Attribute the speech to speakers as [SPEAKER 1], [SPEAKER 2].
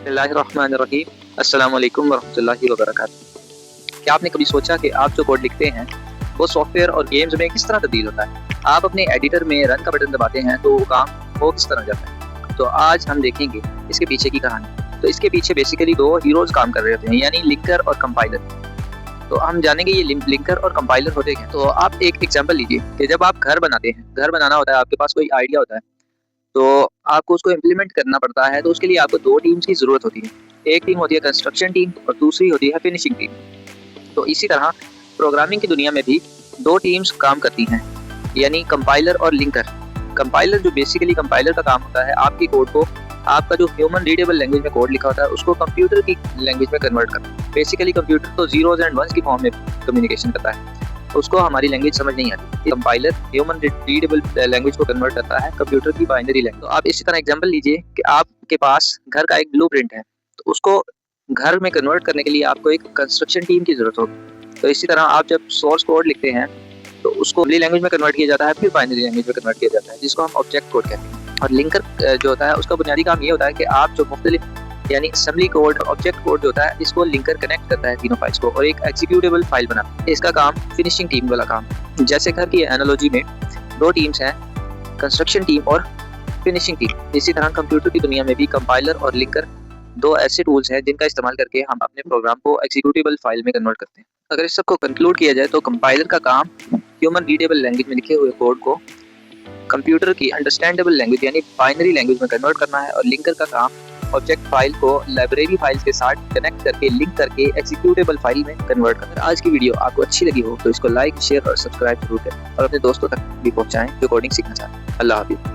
[SPEAKER 1] बिस्मिल्लाहिर्रहमानिर्रहीम। अस्सलामु अलैकुम वरहमतुल्लाहि वबरकातुहू। क्या आपने कभी सोचा कि आप जो कोड लिखते हैं वो सॉफ्टवेयर और गेम्स में किस तरह तब्दील होता है? आप अपने एडिटर में रन का बटन दबाते हैं तो वो काम हो किस तरह जाता है? तो आज हम देखेंगे इसके पीछे की कहानी। तो इसके पीछे बेसिकली दो हीरोज काम कर रहे होते हैं, यानी लिंकर और कंपाइलर। तो हम जानेंगे ये लिंकर और कंपाइलर होते हैं। तो आप एक एग्जांपल लीजिए कि जब आप घर बनाते हैं, घर बनाना होता है, आपके पास कोई आइडिया होता है, तो आपको उसको इम्प्लीमेंट करना पड़ता है। तो उसके लिए आपको दो टीम्स की ज़रूरत होती है। एक टीम होती है कंस्ट्रक्शन टीम और दूसरी होती है फिनिशिंग टीम। तो इसी तरह प्रोग्रामिंग की दुनिया में भी दो टीम्स काम करती हैं, यानी कंपाइलर और लिंकर। कंपाइलर जो बेसिकली कंपाइलर का काम होता है आपकी कोड को, आपका जो ह्यूमन रीडेबल लैंग्वेज में कोड लिखा होता है उसको कंप्यूटर की लैंग्वेज में कन्वर्ट करना। बेसिकली कंप्यूटर तो जीरोज एंड वंस की फॉर्म में कम्युनिकेशन करता है, उसको हमारी लैंग्वेज समझ नहीं आती। कंपाइलर ह्यूमन रीडेबल लैंग्वेज को कन्वर्ट करता है कंप्यूटर की बाइनरी लैंग्वेज। तो आप इसी तरह एग्जांपल लीजिए कि आपके पास घर का एक ब्लूप्रिंट है, तो उसको घर में कन्वर्ट करने के लिए आपको एक कंस्ट्रक्शन टीम की जरूरत होगी। तो इसी तरह आप जब सोर्स कोड लिखते हैं तो उसको लैंग्वेज में कन्वर्ट किया जाता है, फिर बाइनरी लैंग्वेज में कन्वर्ट किया जाता है, जिसको हम ऑब्जेक्ट कोड कहते हैं। और लिंकर जो होता है उसका बुनियादी काम ये होता है कि आप जो मुख्तलिफ यानी असेंबली कोड, ऑब्जेक्ट कोड जो होता है, इसको लिंकर कनेक्ट करता है तीनों फाइल्स को और एक एग्जीक्यूटेबल फाइल बनाता है। इसका काम फिनिशिंग टीम वाला काम। जैसे घर की एनालॉजी में दो टीम्स हैं, कंस्ट्रक्शन टीम और फिनिशिंग टीम। इसी तरह कंप्यूटर की दुनिया में भी कंपाइलर और लिंकर दो ऐसे टूल्स हैं जिनका इस्तेमाल करके हम अपने प्रोग्राम को एग्जीक्यूटेबल फाइल में कन्वर्ट करते हैं। अगर इस सबको कंक्लूड किया जाए तो कंपाइलर का काम ह्यूमन रीडेबल लैंग्वेज में लिखे हुए कोड को कंप्यूटर की अंडरस्टैंडेबल लैंग्वेज यानी बाइनरी लैंग्वेज में कन्वर्ट करना है, और लिंकर का काम ऑब्जेक्ट फाइल को लाइब्रेरी फाइल्स के साथ कनेक्ट करके लिंक करके एग्जीक्यूटेबल फाइल में कन्वर्ट करना। आज की वीडियो आपको अच्छी लगी हो तो इसको लाइक, शेयर और सब्सक्राइब जरूर करें और अपने दोस्तों तक भी पहुंचाएं जो कोडिंग सीखना चाहते हैं। अल्लाह हाफिज़।